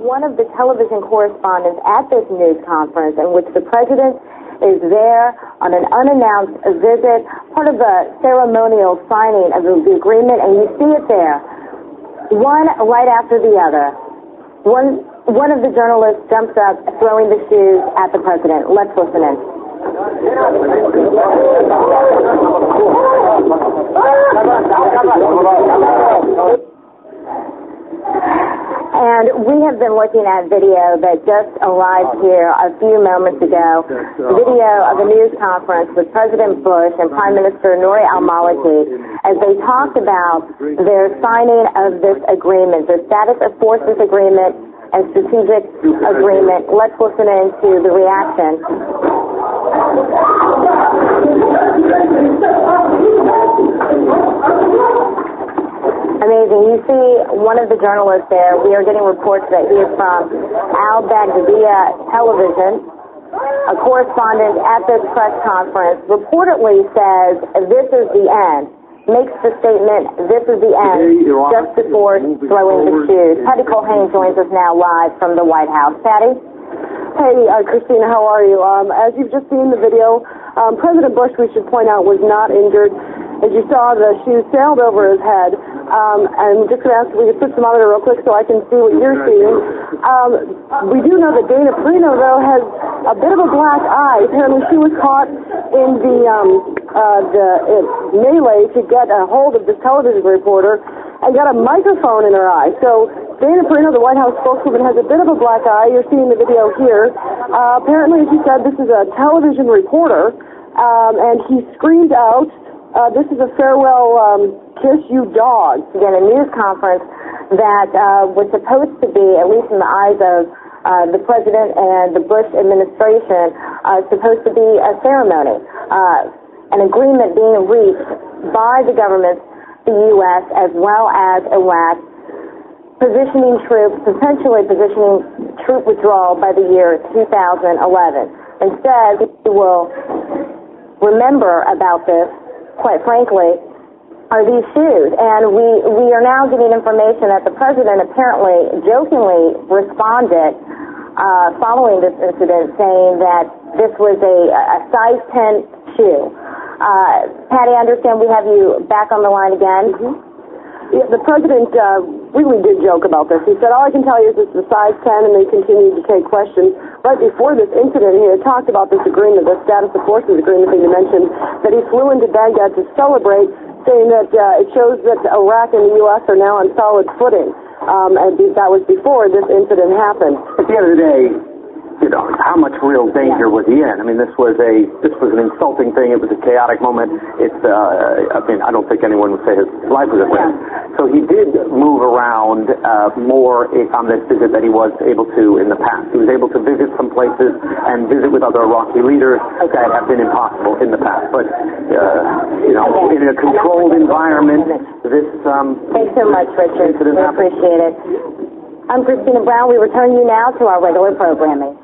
one of the television correspondents at this news conference in which the president is there on an unannounced visit, part of the ceremonial signing of the agreement, and you see it there, one right after the other. One of the journalists jumps up, throwing the shoes at the president. Let's listen in. And we have been looking at video that just arrived here a few moments ago, video of a news conference with President Bush and Prime Minister Nouri al-Maliki as they talked about their signing of this agreement, the status of forces agreement and strategic agreement. Let's listen in to the reaction. Amazing. You see one of the journalists there. We are getting reports that he is from al-Baghdadiya television. A correspondent at this press conference reportedly says, "This is the end." Makes the statement, "This is the end," just before throwing the shoes. Patty Culhane joins us now live from the White House. Patty? Hey, Christina, how are you? As you've just seen the video, President Bush, we should point out, was not injured. As you saw, the shoes sailed over his head. I'm just going to ask if we could switch the monitor real quick so I can see what you're seeing. We do know that Dana Perino, though, has a bit of a black eye. Apparently she was caught in the melee to get a hold of this television reporter and got a microphone in her eye. So Dana Perino, the White House spokeswoman, has a bit of a black eye. You're seeing the video here. Apparently, as you said, this is a television reporter, and he screamed out, "This is a farewell kiss, you dog." Again, a news conference that was supposed to be, at least in the eyes of the president and the Bush administration, supposed to be a ceremony, an agreement being reached by the governments, the U.S. as well as Iraq, positioning troops, potentially positioning troop withdrawal by the year 2011. Instead, we will remember about this, quite frankly, are these shoes. And we are now getting information that the president apparently jokingly responded following this incident, saying that this was a size 10 shoe. Patty, I understand we have you back on the line again. Mm-hmm. Yeah, the president really did joke about this. He said, "All I can tell you is it's a size 10, and they continued to take questions." Right before this incident, he had talked about this agreement, the status of forces agreement that you mentioned, that he flew into Baghdad to celebrate, saying that it shows that Iraq and the U.S. are now on solid footing. And that was before this incident happened. At the end of the day, you know, how much real danger was he in? I mean, this was an insulting thing. It was a chaotic moment. I mean, I don't think anyone would say his life was at risk. So he did move around more on this visit than he was able to in the past. He was able to visit some places and visit with other Iraqi leaders that have been impossible in the past. But you know, in a controlled environment, this thanks so much, Richard. We appreciate it. I'm Christina Brown. We return you now to our regular programming.